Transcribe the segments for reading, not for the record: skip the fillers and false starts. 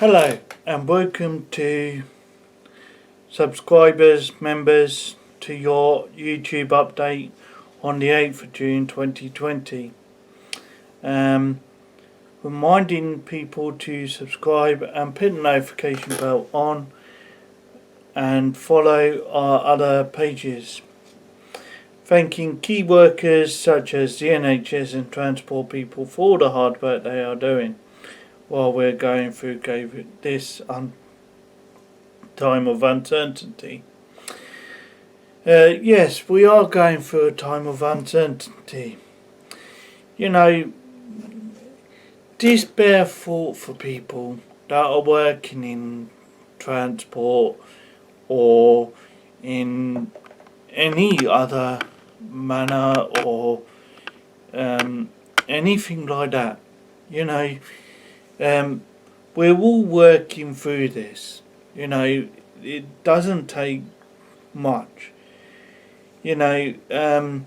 Hello and welcome to subscribers, members to your YouTube update on the 8th of June 2020. Reminding people to subscribe and put the notification bell on and follow our other pages. Thanking key workers such as the NHS and transport people for all the hard work they are doing while we're going through this time of uncertainty. Yes, we are going through a time of uncertainty. Just bear thought for people that are working in transport or in any other manner or anything like that. We're all working through this. It doesn't take much. While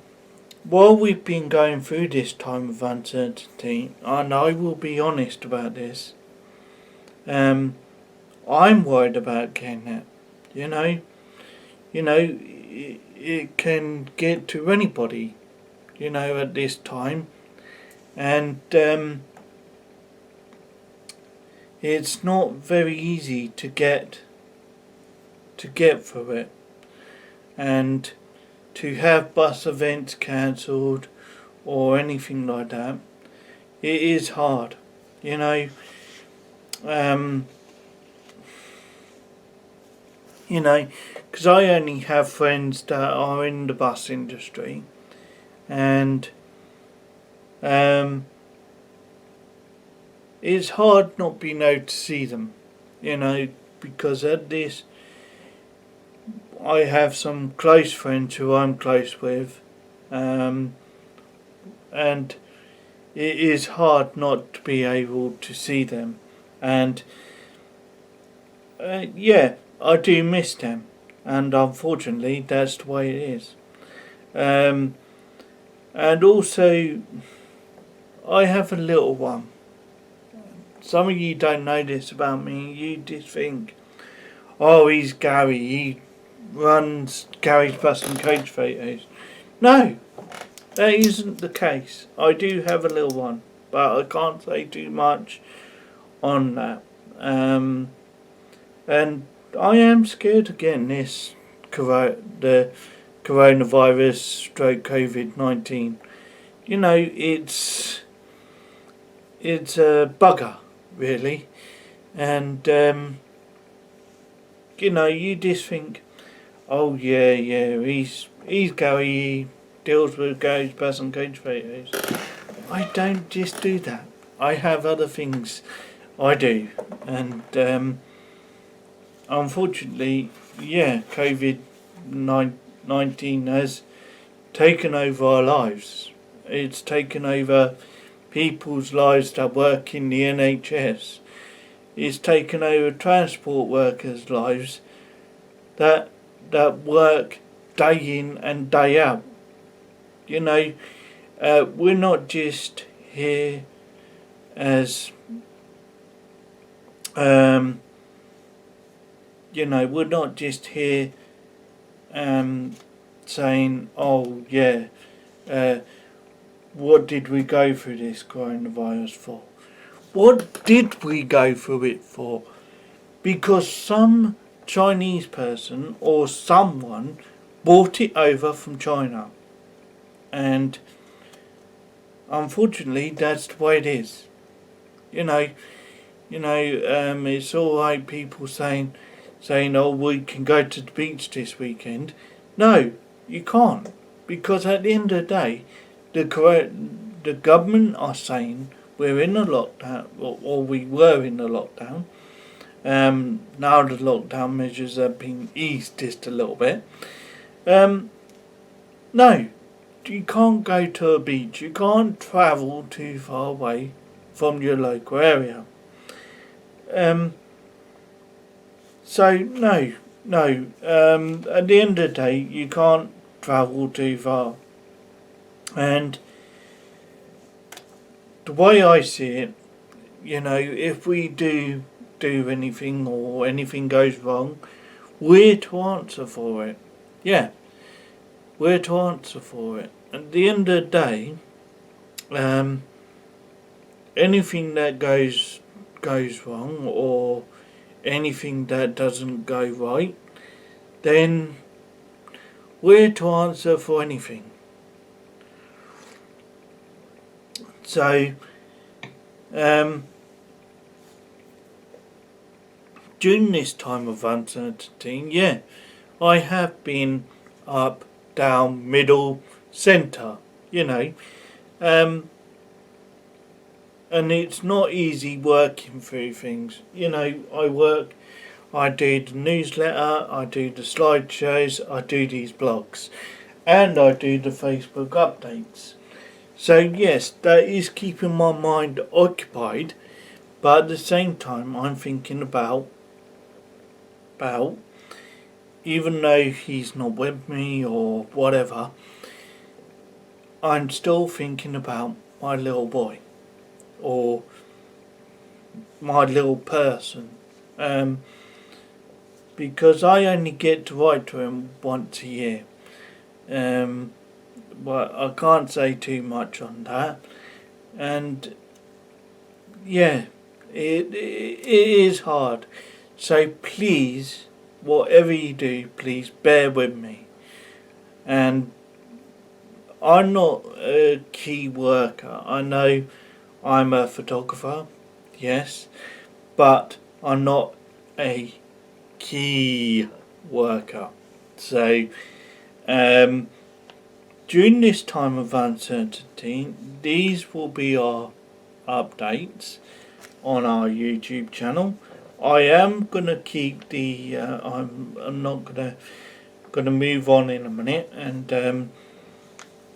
we've been going through this time of uncertainty, and I will be honest about this, I'm worried about getting it. It can get to anybody, at this time, and it's not very easy to get through it, and to have bus events cancelled or anything like that, it is hard, because I only have friends that are in the bus industry, and it's hard not being able to see them, because at this, I have some close friends who I'm close with, and it is hard not to be able to see them, and I do miss them, and unfortunately that's the way it is. And also, I have a little one. Some of you don't know this about me. You just think, oh, he's Gary, he runs Gary's Bus and Coach Photos. No, that isn't the case. I do have a little one, but I can't say too much on that. And I am scared again, the coronavirus stroke COVID-19. It's a bugger, really. And, you just think, oh yeah, he's Gary, he deals with Gary's Bus and Coach Photos. I don't just do that. I have other things I do, and unfortunately, COVID-19 has taken over our lives. It's taken over people's lives that work in the NHS. It's taken over transport workers' lives that work day in and day out. We're not just here as we're not just here saying, oh yeah, what did we go through this coronavirus for? What did we go through it for? Because some Chinese person or someone brought it over from China, and unfortunately that's the way it is. It's alright people saying, oh, we can go to the beach this weekend. No, you can't, because at the end of the day, the government are saying we're in a lockdown, or we were in a lockdown. Now the lockdown measures have been eased just a little bit. No, you can't go to a beach. You can't travel too far away from your local area. So no. At the end of the day, you can't travel too far. And the way I see it, if we do do anything or anything goes wrong, we're to answer for it. Yeah, we're to answer for it. At the end of the day, anything that goes wrong or anything that doesn't go right, then we're to answer for anything. So, during this time of uncertainty, yeah, I have been up, down, middle, centre, you know. And it's not easy working through things. You know, I do the newsletter, I do the slideshows, I do these blogs, and I do the Facebook updates. So yes, that is keeping my mind occupied, but at the same time I'm thinking about even though he's not with me or whatever, I'm still thinking about my little boy or my little person, because I only get to write to him once a year. But I can't say too much on that. And yeah, it is hard. So please, whatever you do, please bear with me. And I'm not a key worker. I know I'm a photographer, yes, but I'm not a key worker. So, during this time of uncertainty, these will be our updates on our YouTube channel. I am gonna keep the. I'm not gonna move on in a minute, and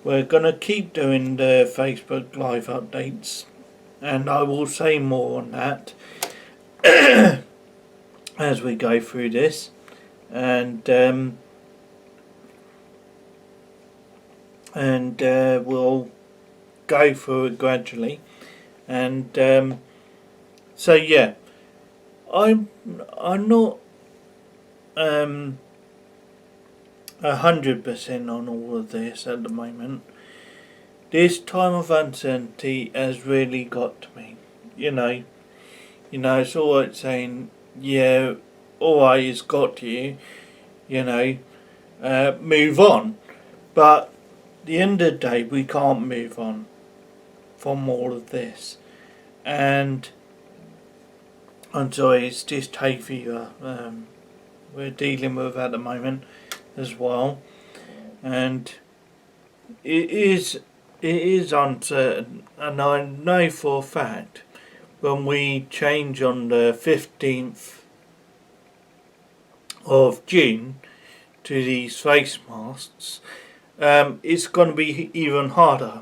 we're gonna keep doing the Facebook Live updates, and I will say more on that as we go through this, and we'll go through it gradually, and so yeah, I'm not 100% on all of this at the moment. This time of uncertainty has really got to me. You know, it's alright saying, yeah, alright, it's got to you. You know, move on. But at the end of the day, we can't move on from all of this. And I'm sorry, it's just hay fever we're dealing with at the moment as well. And it is uncertain, and I know for a fact when we change on the 15th of June to these face masks, it's going to be even harder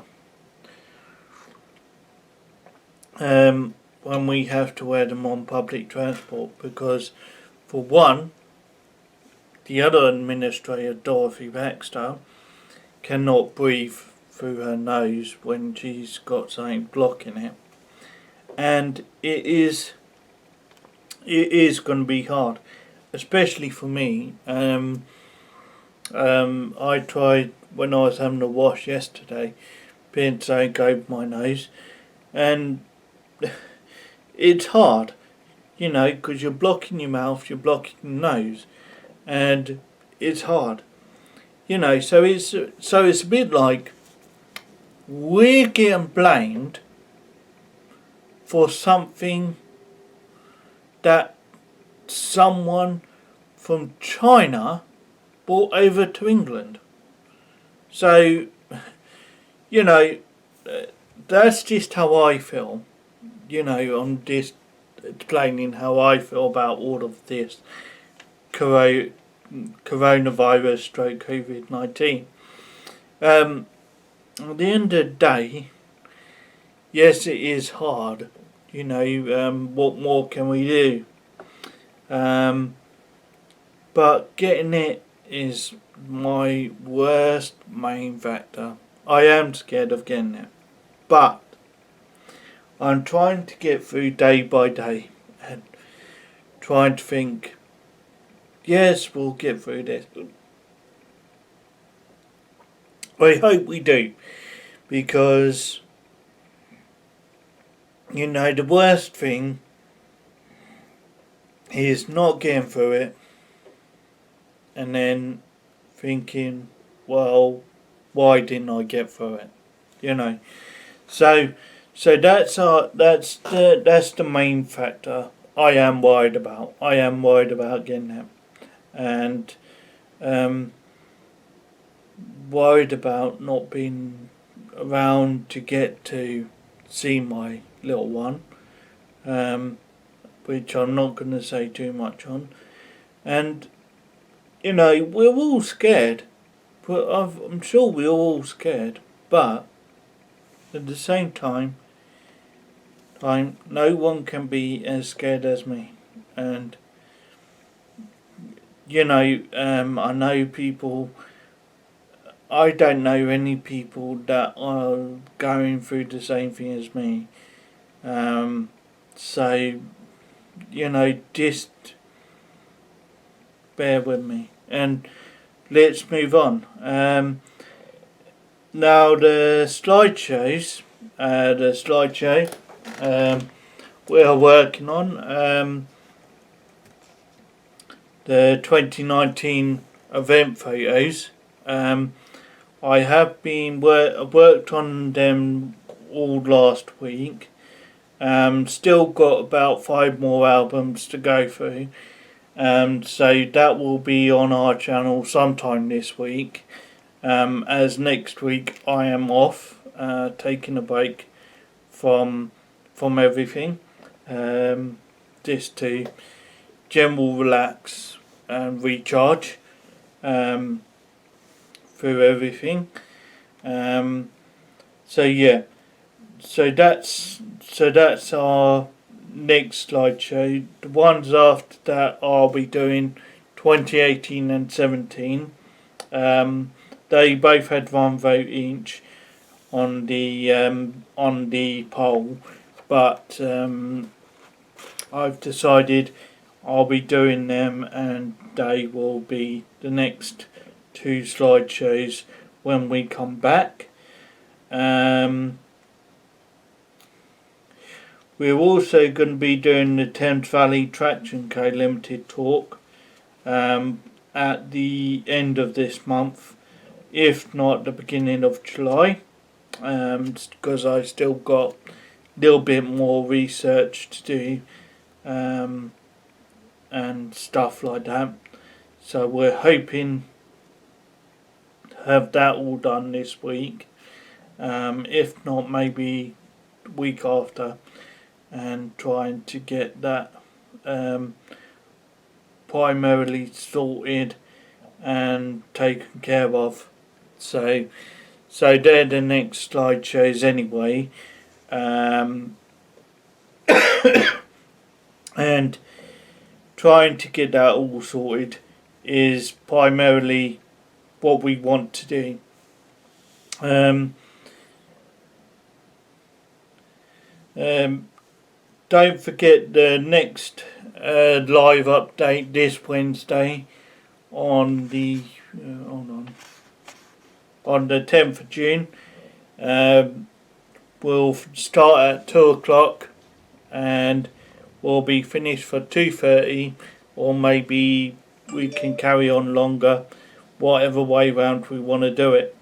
when we have to wear them on public transport, because for one, the other administrator, Dorothy Baxter, cannot breathe through her nose when she's got something blocking it, and it is going to be hard, especially for me. I tried when I was having a wash yesterday, putting something over my nose, and it's hard, you know, because you're blocking your mouth, you're blocking your nose, and it's hard, you know. So it's a bit like we're getting blamed for something that someone from China brought over to England. So, you know, that's just how I feel. You know, I'm just explaining how I feel about all of this coronavirus stroke COVID-19. At the end of the day, yes, it is hard. You know, what more can we do? But getting it is my worst main factor. I am scared of getting it, but I'm trying to get through day by day, and trying to think, yes, we'll get through this. I hope we do, because, you know, the worst thing is not getting through it and then thinking, well, why didn't I get through it? You know. So that's the main factor I am worried about. I am worried about getting that, and worried about not being around to get to see my little one, which I'm not going to say too much on. And, you know, we're all scared. I'm sure we're all scared, but at the same time, no one can be as scared as me. And, you know, I know people, I don't know any people that are going through the same thing as me. So, you know, just bear with me. And let's move on. Now the slideshow we're working on, the 2019 event photos. I have been worked on them all last week. Still got about 5 more albums to go through. So that will be on our channel sometime this week. As next week I am off, taking a break from everything, just to general relax and recharge through everything. So yeah, so that's our next slideshow. The ones after that I'll be doing 2018 and 17. They both had 1 vote each on the poll, but I've decided I'll be doing them, and they will be the next 2 slideshows when we come back. We're also going to be doing the Thames Valley Traction Co Limited talk at the end of this month, if not the beginning of July, because I still got a little bit more research to do and stuff like that. So we're hoping to have that all done this week, if not maybe the week after, and trying to get that primarily sorted and taken care of. So they're the next slideshows anyway, and trying to get that all sorted is primarily what we want to do. Don't forget the next live update this Wednesday on the on the 10th of June. We'll start at 2 o'clock and we'll be finished for 2:30, or maybe we can carry on longer, whatever way round we want to do it.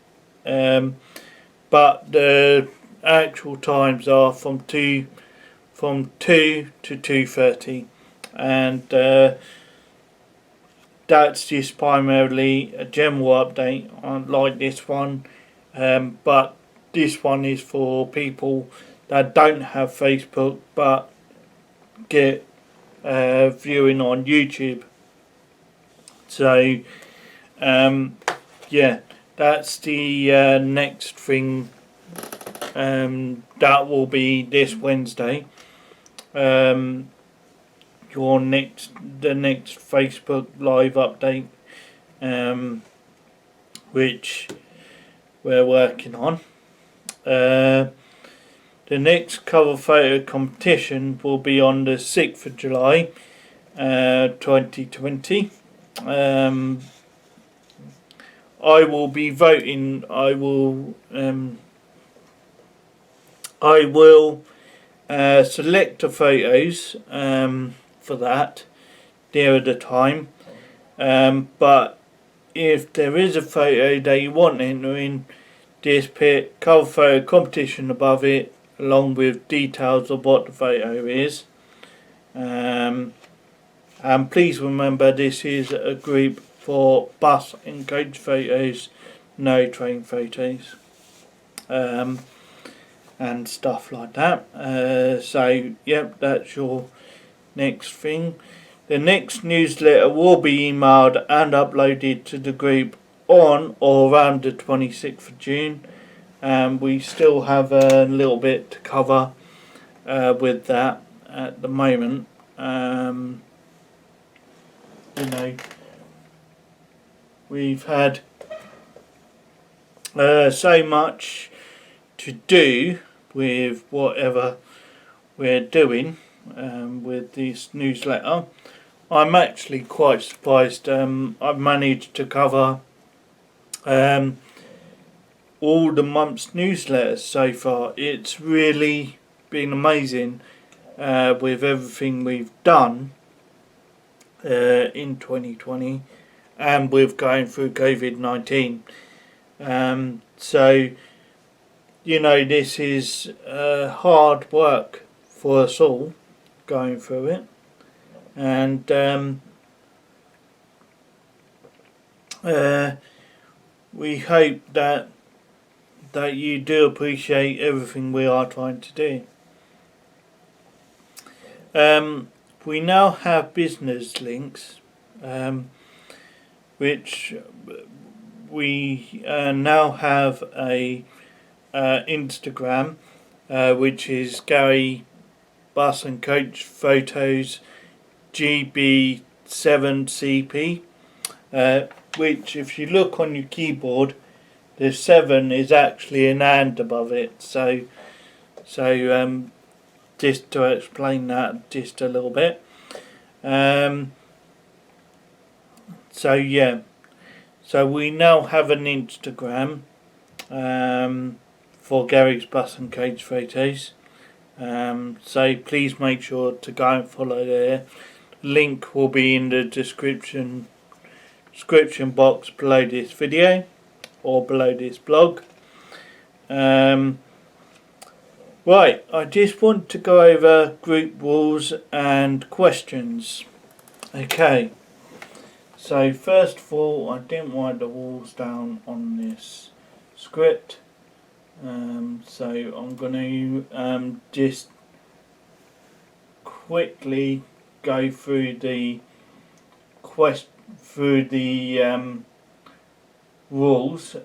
But the actual times are from 2 to 2:30, and that's just primarily a general update on like this one, but this one is for people that don't have Facebook but get viewing on YouTube. So yeah, that's the next thing. That will be this Wednesday. The next Facebook live update, which we're working on. The next cover photo competition will be on the 6th of July, 2020. I will be voting. I will select the photos for that near the time. But if there is a photo that you want entering this pit, cover photo competition above it, along with details of what the photo is. And please remember, this is a group for bus and coach photos, no train photos, and stuff like that. So, yep, that's your next thing. The next newsletter will be emailed and uploaded to the group on or around the 26th of June. We still have a little bit to cover with that at the moment. We've had so much to do with whatever we're doing with this newsletter. I'm actually quite surprised. I've managed to cover all the month's newsletters so far. It's really been amazing with everything we've done in 2020 and with going through COVID-19. So, this is hard work for us all going through it. And we hope that you do appreciate everything we are trying to do. We now have business links, which we now have a Instagram, which is garysbusandcoachphotos GB7CP, which if you look on your keyboard, the 7 is actually an and above it. So just to explain that just a little bit. So we now have an Instagram for Gary's Bus and Coach Photos. So please make sure to go and follow there. Link will be in the description box below this video or below this blog. Right, I just want to go over group rules and questions. Okay, so first of all, I didn't write the rules down on this script, so I'm going to just quickly go through the rules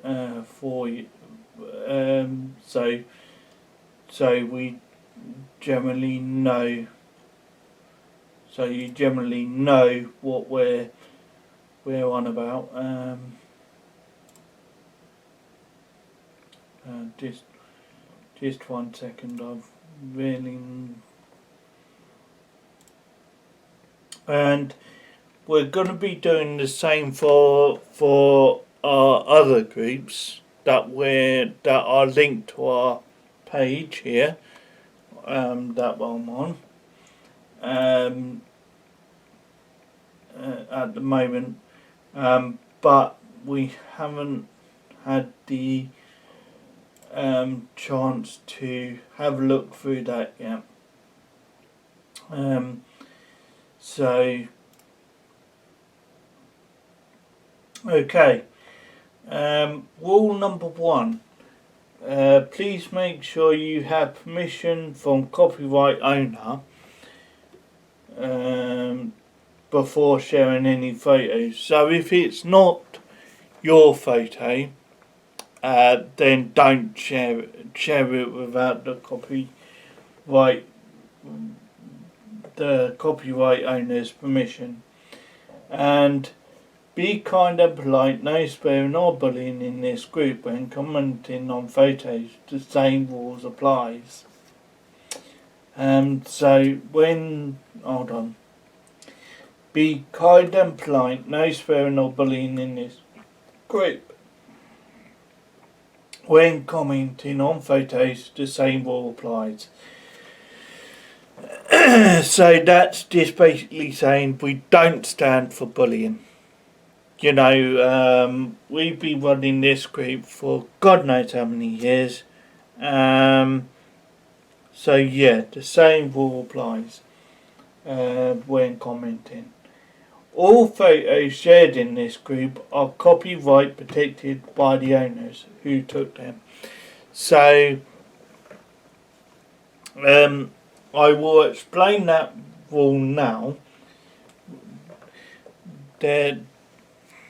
for you, so we generally know. So you generally know what we're on about. Just 1 second. I've really. And we're going to be doing the same for our other groups that are linked to our page here, that I'm on at the moment, but we haven't had the chance to have a look through that yet. So okay, rule number 1. Please make sure you have permission from copyright owner before sharing any photos. So if it's not your photo, then don't share it without the copyright owner's permission. And be kind and polite, no swearing or bullying in this group when commenting on photos. The same rules applies. So hold on. Be kind and polite, no swearing or bullying in this group. When commenting on photos, the same rule applies. So that's just basically saying we don't stand for bullying. You know, we've been running this group for God knows how many years. So yeah, the same rule applies when commenting. All photos shared in this group are copyright protected by the owners who took them. So I will explain that rule now. The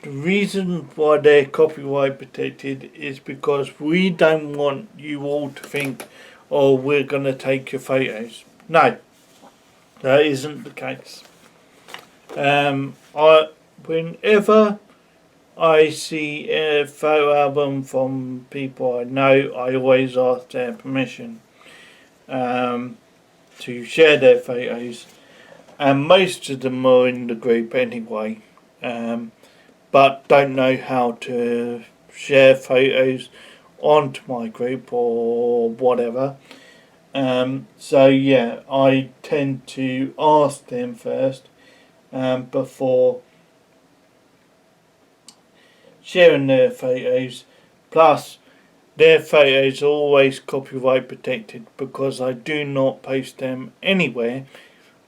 reason why they're copyright protected is because we don't want you all to think, oh, we're going to take your photos. No, that isn't the case. Whenever I see a photo album from people I know, I always ask their permission to share their photos, and most of them are in the group anyway, but don't know how to share photos onto my group or whatever. So yeah, I tend to ask them first before sharing their photos. Plus, their photos are always copyright protected because I do not post them anywhere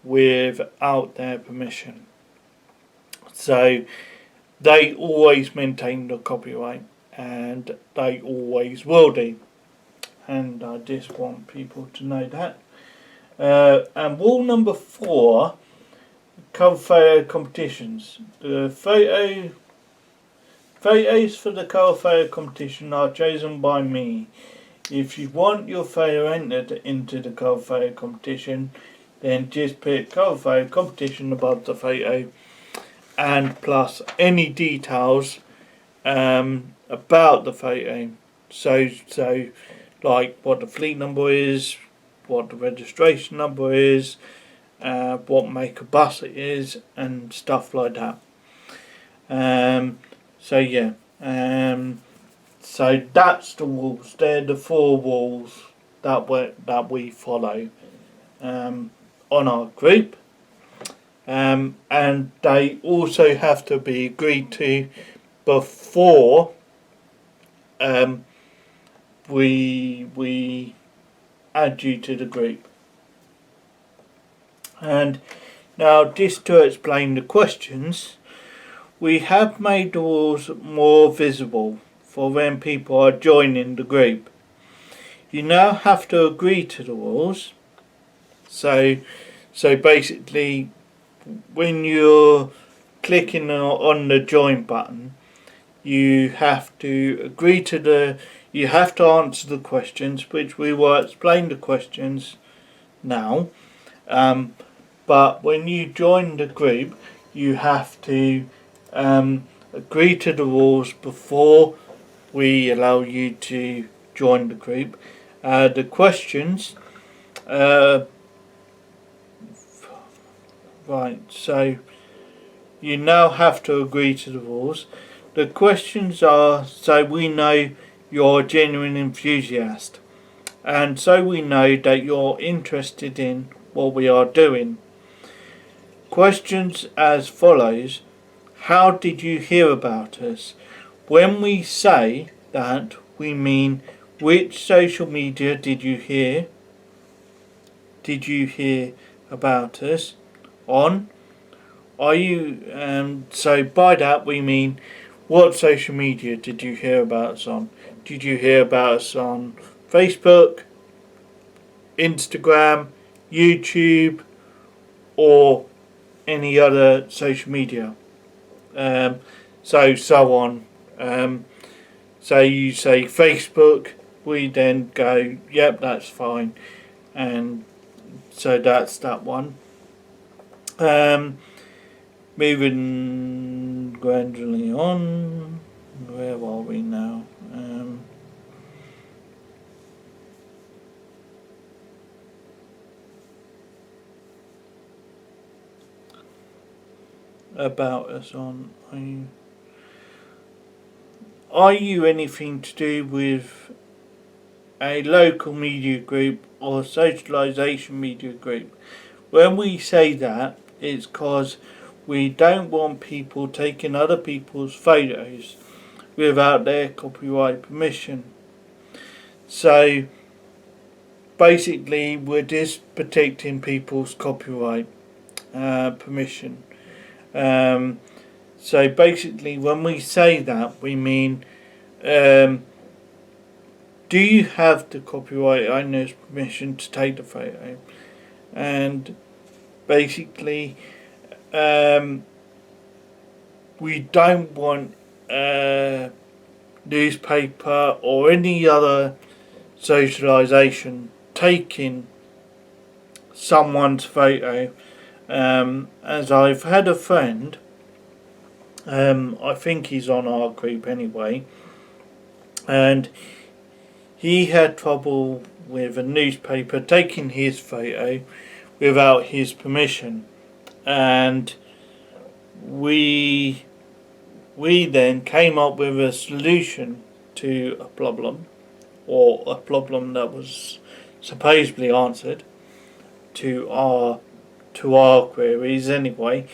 without their permission. So they always maintain the copyright, and they always will do. And I just want people to know that. And rule number 4, cover photo competitions. The photos for the cover photo competition are chosen by me. If you want your photo entered into the cover photo competition, then just put cover photo competition above the photo, and plus any details about the photo. So like what the fleet number is, what the registration number is, what make of bus it is, and stuff like that. So yeah, so that's the rules. They're the 4 rules that we follow on our group, and they also have to be agreed to before we add you to the group. And now, just to explain the questions, we have made the rules more visible for when people are joining the group. You now have to agree to the rules. So basically, when you're clicking on the join button, you have to agree to you have to answer the questions, which we will explain the questions now. But when you join the group, you have to agree to the rules before we allow you to join the group. The questions, right, so you now have to agree to the rules. The questions are so we know you're a genuine enthusiast, and so we know that you're interested in what we are doing. Questions as follows: how did you hear about us? When we say that, we mean which social media did you hear about us on? Are you so by that we mean what social media did you hear about us on? Did you hear about us on Facebook, Instagram, YouTube, or any other social media? So on. So you say Facebook, we then go, yep, that's fine, and so that's that one. Moving gradually on, where are we now? about us on. Are you anything to do with a local media group or socialisation media group? When we say that, it's because we don't want people taking other people's photos without their copyright permission. So basically we're just protecting people's copyright permission. So basically when we say that, we mean do you have the copyright owner's permission to take the photo? And basically we don't want newspaper or any other socialisation taking someone's photo. As I've had a friend, I think he's on our group anyway, and he had trouble with a newspaper taking his photo without his permission, and we then came up with a solution to a problem, or a problem that was supposedly answered to our queries anyway,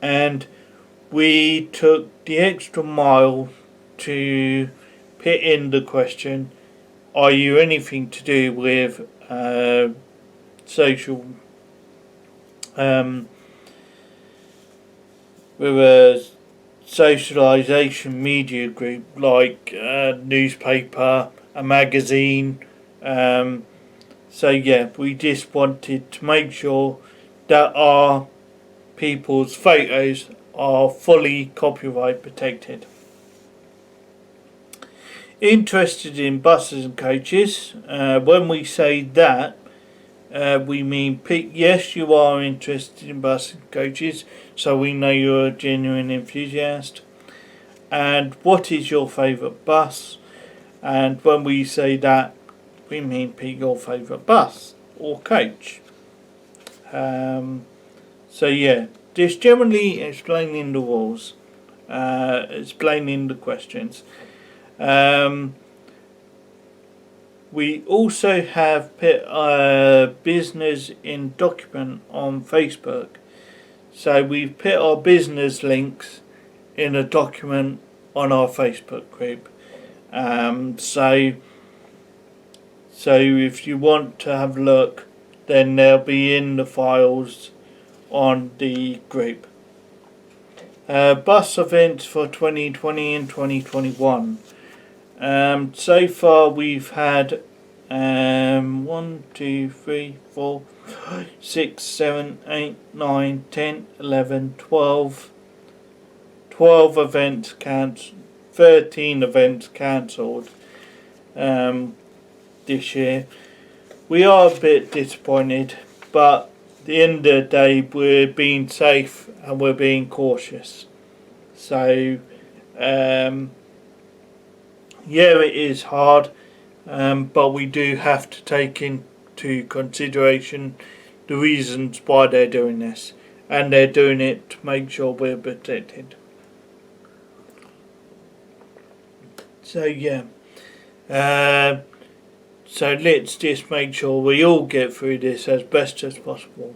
and we took the extra mile to put in the question, are you anything to do with social with a socialisation media group like a newspaper, a magazine. So yeah, we just wanted to make sure that our people's photos are fully copyright protected. Interested in buses and coaches. When we say that, we mean yes, you are interested in buses and coaches, so we know you're a genuine enthusiast. And what is your favourite bus? And when we say that, we mean pick your favourite bus or coach. So yeah, just generally explaining the rules, explaining the questions. We also have put a business in document on Facebook. So we've put our business links in a document on our Facebook group. So if you want to have a look, then they'll be in the files on the group. Bus events for 2020 and 2021. So far we've had 1, 2, 3, 4, 6, 7, 8, 9, 10, 11, 12 events cancelled, 13 events cancelled this year. We are a bit disappointed, but at the end of the day we're being safe and we're being cautious. So yeah, it is hard, but we do have to take into consideration the reasons why they're doing this, and they're doing it to make sure we're protected. So yeah, so let's just make sure we all get through this as best as possible.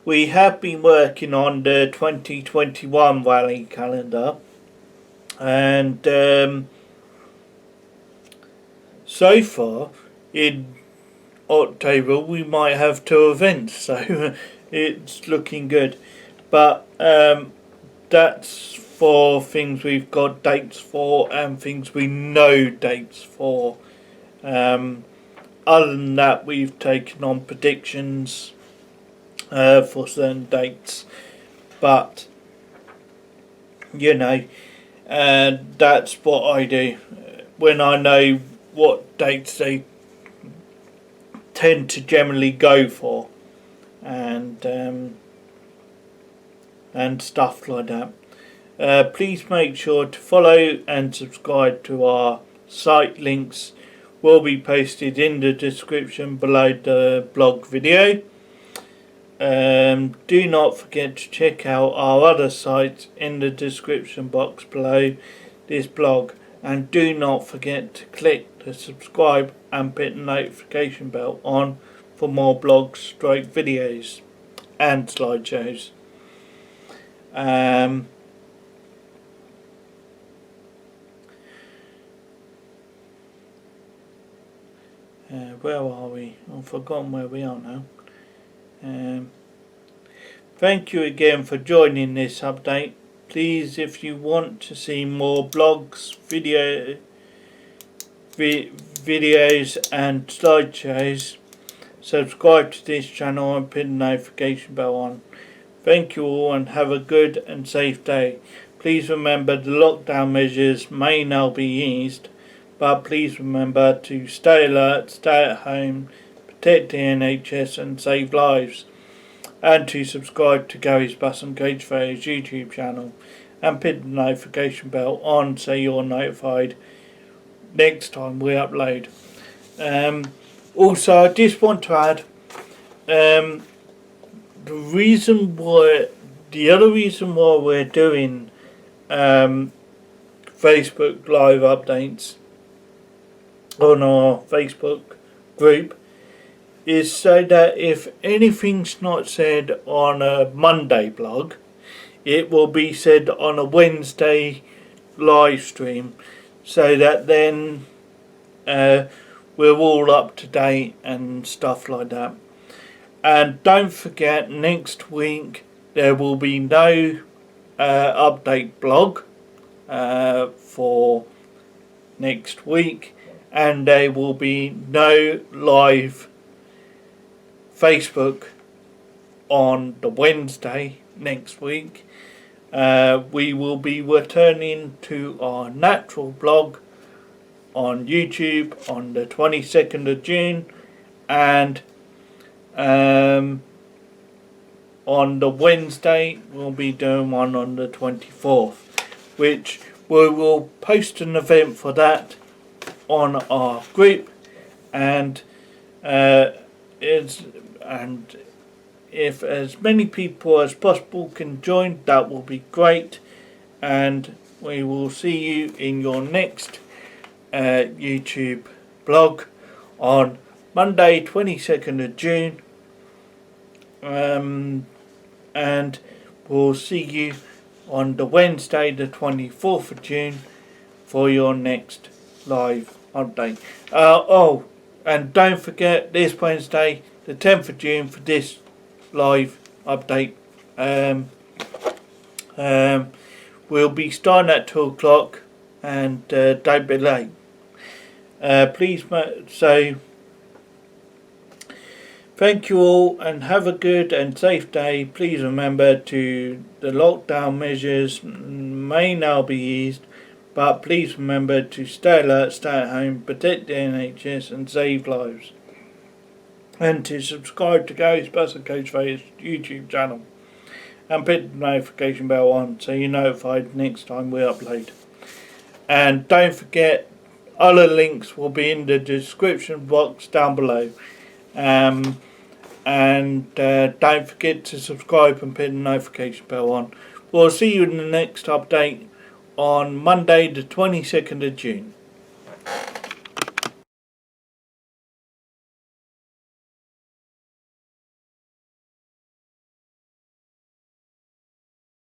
We have been working on the 2021 rally calendar, and so far in October we might have 2 events, so it's looking good. But that's for things we've got dates for and things we know dates for. Other than that, we've taken on predictions for certain dates, but you know, that's what I do when I know what dates they tend to generally go for, and stuff like that. Please make sure to follow and subscribe to our site links will be posted in the description below the blog video. Do not forget to check out our other sites in the description box below this blog, and do not forget to click the subscribe and hit the notification bell on for more blogs, videos and slideshows. Where are we? I've forgotten where we are now. Thank you again for joining this update. Please, if you want to see more blogs, videos and slideshows, subscribe to this channel and put the notification bell on. Thank you all and have a good and safe day. Please remember the lockdown measures may now be eased, but please remember to stay alert, stay at home, protect the NHS and save lives. And to subscribe to Gary's Bus and Coach Photos YouTube channel and hit the notification bell on so you're notified next time we upload. Also, I just want to add the other reason why we're doing Facebook Live updates on our Facebook group is so that if anything's not said on a Monday blog, it will be said on a Wednesday live stream, so that then we're all up to date and stuff like that. And don't forget, next week there will be no update blog for next week, and there will be no live Facebook on the Wednesday next week. We will be returning to our natural blog on YouTube on the 22nd of June, and on the Wednesday we'll be doing one on the 24th, which we will post an event for that on our group, and if as many people as possible can join, that will be great. And we will see you in your next YouTube blog on Monday 22nd of June, and we'll see you on the Wednesday the 24th of June for your next live update. And don't forget, this Wednesday the 10th of June for this live update. We'll be starting at 2 o'clock, and don't be late. So thank you all and have a good and safe day. Please remember the lockdown measures may now be eased, but please remember to stay alert, stay at home, protect the NHS and save lives. And to subscribe to Gary's Bus and Coach Photos YouTube channel and put the notification bell on so you're notified next time we upload. And don't forget, other links will be in the description box down below. And don't forget to subscribe and put the notification bell on. We'll see you in the next update on Monday the 22nd of June.